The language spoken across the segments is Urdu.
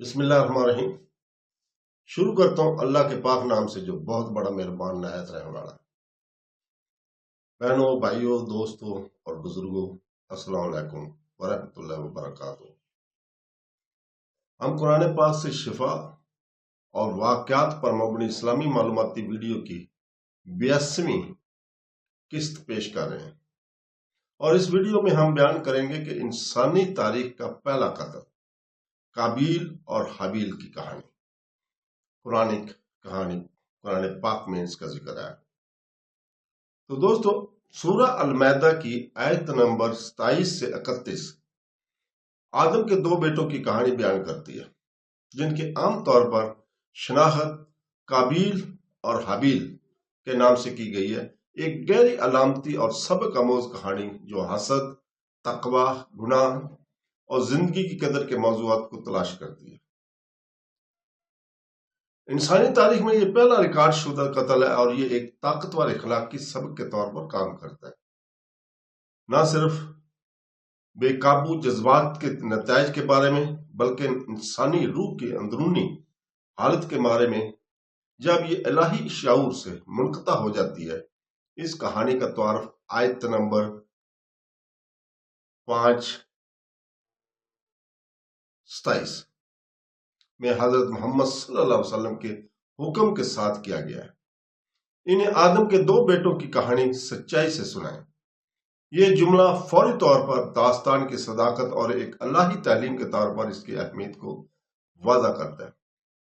بسم اللہ الرحمن الرحیم۔ شروع کرتا ہوں اللہ کے پاک نام سے جو بہت بڑا مہربان نہایت رحم والا۔ بہنوں، بھائیوں، دوستوں اور بزرگوں، السلام علیکم ورحمۃ اللہ وبرکاتہ۔ ہم قرآن پاک سے شفا اور واقعات پر مبنی اسلامی معلوماتی ویڈیو کی 82ویں قسط پیش کر رہے ہیں، اور اس ویڈیو میں ہم بیان کریں گے کہ انسانی تاریخ کا پہلا قتل، قابیل اور حابیل کی کہانی۔ قرآن پاک میں اس کا ذکر ہے۔ تو دوستو، سورہ المائدہ کی آیت نمبر 27 سے 31 آدم کے دو بیٹوں کی کہانی بیان کرتی ہے، جن کی عام طور پر شناخت قابیل اور حابیل کے نام سے کی گئی ہے۔ ایک گہری علامتی اور سبق آموز کہانی جو حسد، تقوی، گناہ اور زندگی کی قدر کے موضوعات کو تلاش کرتی ہے۔ انسانی تاریخ میں یہ پہلا ریکارڈ شدہ قتل ہے، اور یہ ایک طاقتور اخلاقی سبق کے طور پر کام کرتا ہے۔ نہ صرف بے قابو جذبات کے نتائج کے بارے میں، بلکہ انسانی روح کی اندرونی حالت کے بارے میں جب یہ الہی شعور سے منقطع ہو جاتی ہے۔ اس کہانی کا تعارف آیت نمبر 27 میں حضرت محمد صلی اللہ علیہ وسلم کے حکم کے ساتھ کیا گیا ہے۔ انہیں آدم کے دو بیٹوں کی کہانی سچائی سے سنائیں۔ یہ جملہ فوری طور پر داستان کی صداقت اور ایک الہی تعلیم کے طور پر اس کی اہمیت کو واضح کرتا ہے،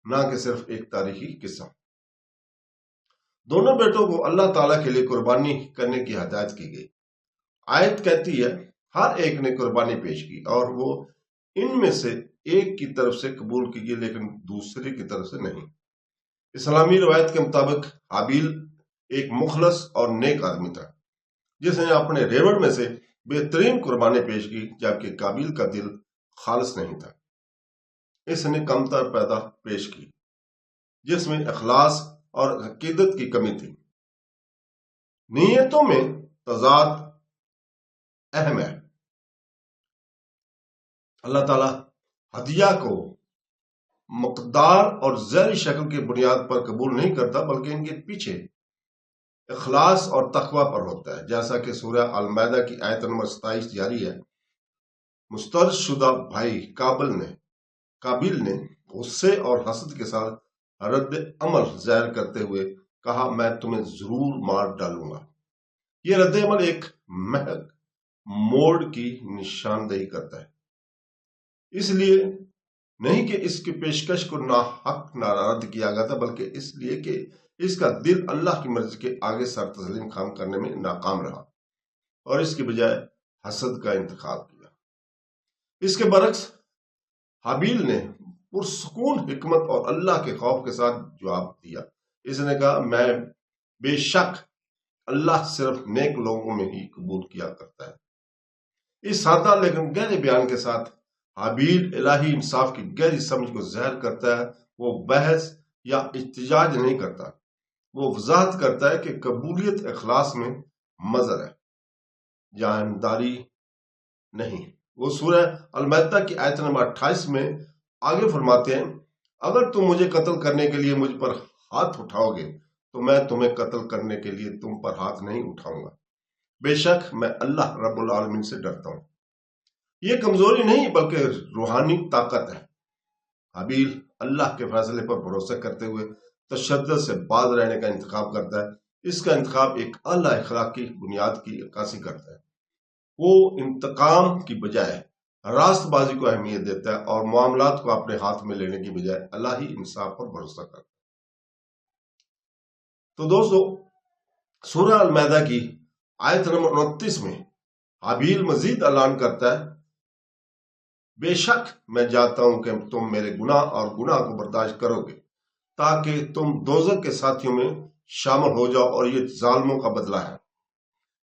نہ کہ صرف ایک تاریخی قصہ۔ دونوں بیٹوں کو اللہ تعالیٰ کے لیے قربانی کرنے کی ہدایت کی گئی۔ آیت کہتی ہے، ہر ایک نے قربانی پیش کی، اور وہ ان میں سے ایک کی طرف سے قبول کی گئی، لیکن دوسرے کی طرف سے نہیں۔ اسلامی روایت کے مطابق حابیل ایک مخلص اور نیک آدمی تھا، جس نے اپنے ریوڑ میں سے بہترین قربانی پیش کی، جبکہ قابیل کا دل خالص نہیں تھا۔ اس نے کمتر پیدا پیش کی، جس میں اخلاص اور عقیدت کی کمی تھی۔ نیتوں میں تضاد اہم ہے۔ اللہ تعالیٰ ہدیہ کو مقدار اور ظاہری شکل کی بنیاد پر قبول نہیں کرتا، بلکہ ان کے پیچھے اخلاص اور تقوی پر ہوتا ہے۔ جیسا کہ سورہ المائدہ کی آیت نمبر 27 جاری ہے، مسترد شدہ بھائی قابیل نے غصے اور حسد کے ساتھ رد عمل ظاہر کرتے ہوئے کہا، میں تمہیں ضرور مار ڈالوں گا۔ یہ رد عمل ایک محض موڑ کی نشاندہی کرتا ہے، اس لیے نہیں کہ اس کی پیشکش کو ناحق رد کیا گیا تھا، بلکہ اس لیے کہ اس کا دل اللہ کی مرضی کے آگے سر تسلیم خام کرنے میں ناکام رہا، اور اس کی بجائے حسد کا انتخاب کیا۔ اس کے برعکس حابیل نے پرسکون حکمت اور اللہ کے خوف کے ساتھ جواب دیا۔ اس نے کہا، میں بے شک اللہ صرف نیک لوگوں میں ہی قبول کیا کرتا ہے۔ اس سادہ لیکن گہرے بیان کے ساتھ حابیل الہی انصاف کی گہری سمجھ کو ظاہر کرتا ہے۔ وہ بحث یا احتجاج نہیں کرتا، وہ وضاحت کرتا ہے کہ قبولیت اخلاص میں مظہر ہے، جانبداری نہیں۔ وہ سورہ المائدہ کی آیت نمبر 28 میں آگے فرماتے ہیں، اگر تم مجھے قتل کرنے کے لیے مجھ پر ہاتھ اٹھاؤ گے تو میں تمہیں قتل کرنے کے لیے تم پر ہاتھ نہیں اٹھاؤں گا۔ بے شک میں اللہ رب العالمین سے ڈرتا ہوں۔ یہ کمزوری نہیں بلکہ روحانی طاقت ہے۔ حابیل اللہ کے فیصلے پر بھروسہ کرتے ہوئے تشدد سے باز رہنے کا انتخاب کرتا ہے۔ اس کا انتخاب ایک اعلیٰ اخلاقی بنیاد کی عکاسی کرتا ہے۔ وہ انتقام کی بجائے راست بازی کو اہمیت دیتا ہے، اور معاملات کو اپنے ہاتھ میں لینے کی بجائے الہی انصاف پر بھروسہ کرتا ہے۔ تو دوستو، سورہ المائدہ کی آیت نمبر 29 میں حابیل مزید اعلان کرتا ہے، بے شک میں جانتا ہوں کہ تم میرے گناہ اور گناہ کو برداشت کرو گے، تاکہ تم دوزخ کے ساتھیوں میں شامل ہو جاؤ، اور یہ ظالموں کا بدلہ ہے۔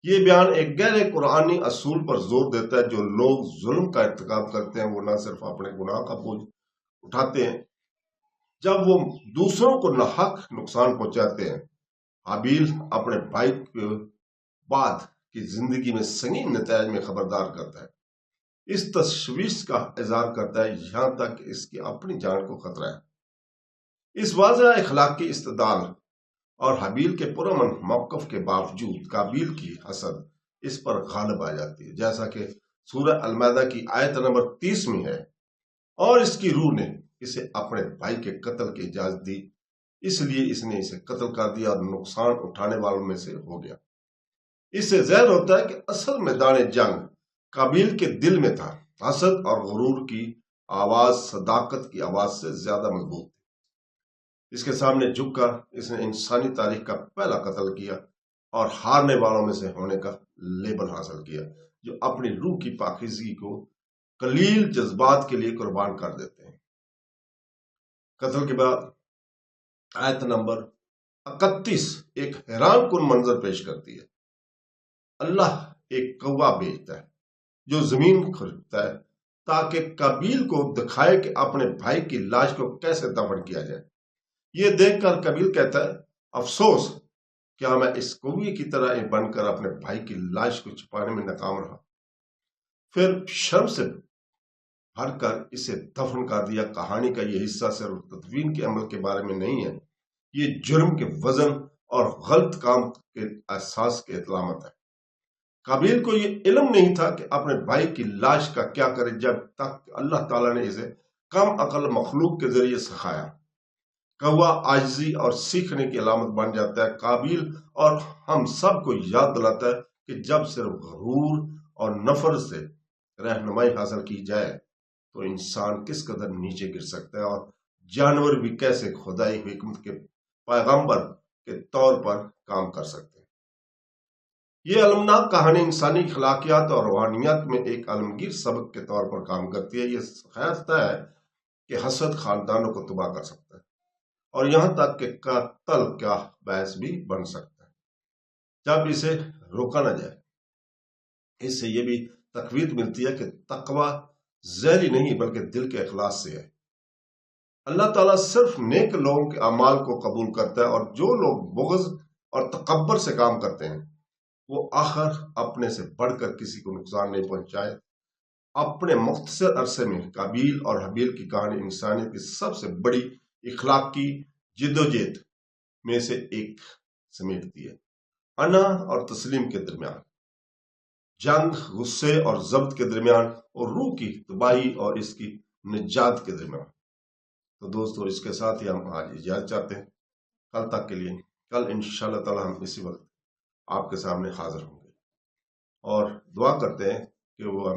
یہ بیان ایک گہرے قرآنی اصول پر زور دیتا ہے۔ جو لوگ ظلم کا ارتکاب کرتے ہیں، وہ نہ صرف اپنے گناہ کا بوجھ اٹھاتے ہیں، جب وہ دوسروں کو ناحق نقصان پہنچاتے ہیں۔ حابیل اپنے بھائی کے بعد کی زندگی میں سنگین نتائج میں خبردار کرتا ہے۔ اس تشویش کا اظہار کرتا ہے یہاں تک کہ اس کی اپنی جان کو خطرہ ہے۔ اس واضح اخلاقی استدلال اور حابیل کے پرامن موقف کے باوجود قابیل کی حسد اس پر غالب آ جاتی ہے، جیسا کہ سورہ المائدہ کی آیت نمبر 30 میں ہے، اور اس کی روح نے اسے اپنے بھائی کے قتل کی اجازت دی، اس لیے اس نے اسے قتل کر دیا اور نقصان اٹھانے والوں میں سے ہو گیا۔ اس سے ظاہر ہوتا ہے کہ اصل میدان جنگ قابیل کے دل میں تھا۔ حسد اور غرور کی آواز صداقت کی آواز سے زیادہ مضبوط تھی۔ اس کے سامنے جھک کر اس نے انسانی تاریخ کا پہلا قتل کیا اور ہارنے والوں میں سے ہونے کا لیبل حاصل کیا، جو اپنی روح کی پاکیزگی کو قلیل جذبات کے لیے قربان کر دیتے ہیں۔ قتل کے بعد آیت نمبر 31 ایک حیران کن منظر پیش کرتی ہے۔ اللہ ایک کوا بھیجتا ہے جو زمین کھرتا ہے تاکہ قابیل کو دکھائے کہ اپنے بھائی کی لاش کو کیسے دفن کیا جائے۔ یہ دیکھ کر قابیل کہتا ہے، افسوس، کیا میں اس کوے کی طرح بن کر اپنے بھائی کی لاش کو چھپانے میں ناکام رہا؟ پھر شرم سے بھر کر اسے دفن کر دیا۔ کہانی کا یہ حصہ صرف تدفین کے عمل کے بارے میں نہیں ہے، یہ جرم کے وزن اور غلط کام کے احساس کے علامت ہے۔ قابیل کو یہ علم نہیں تھا کہ اپنے بھائی کی لاش کا کیا کرے جب تک اللہ تعالیٰ نے اسے کم عقل مخلوق کے ذریعے سکھایا۔ کوا عاجزی اور سیکھنے کی علامت بن جاتا ہے۔ قابیل اور ہم سب کو یاد دلاتا ہے کہ جب صرف غرور اور نفرت سے رہنمائی حاصل کی جائے تو انسان کس قدر نیچے گر سکتا ہے، اور جانور بھی کیسے خدائی حکمت کے پیغمبر کے طور پر کام کر سکتے ہیں۔ یہ المناک کہانی انسانی اخلاقیات اور روحانیت میں ایک عالمگیر سبق کے طور پر کام کرتی ہے۔ یہ سکھاتا ہے کہ حسد خاندانوں کو تباہ کر سکتا ہے، اور یہاں تک کہ قتل کا باعث بھی بن سکتا ہے جب اسے روکا نہ جائے۔ اس سے یہ بھی تقویت ملتی ہے کہ تقوی ذیلی نہیں بلکہ دل کے اخلاص سے ہے۔ اللہ تعالیٰ صرف نیک لوگوں کے اعمال کو قبول کرتا ہے، اور جو لوگ بغض اور تکبر سے کام کرتے ہیں وہ آخر اپنے سے بڑھ کر کسی کو نقصان نہیں پہنچائے۔ اپنے مختصر عرصے میں قابیل اور حابیل کی کہانی انسانیت کی سب سے بڑی اخلاقی جدوجہد میں سے ایک سمیٹتی ہے۔ انا اور تسلیم کے درمیان جنگ، غصے اور ضبط کے درمیان، اور روح کی تباہی اور اس کی نجات کے درمیان۔ تو دوستو، اس کے ساتھ ہی ہم آج اجازت چاہتے ہیں۔ کل تک کے لیے، کل انشاءاللہ تعالی ہم اسی وقت آپ کے سامنے حاضر ہوں گے، اور دعا کرتے ہیں کہ وہ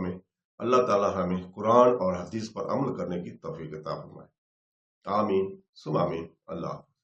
اللہ تعالیٰ ہمیں قرآن اور حدیث پر عمل کرنے کی توفیق عطا فرمائے۔ آمین ثم آمین۔ اللہ حافظ۔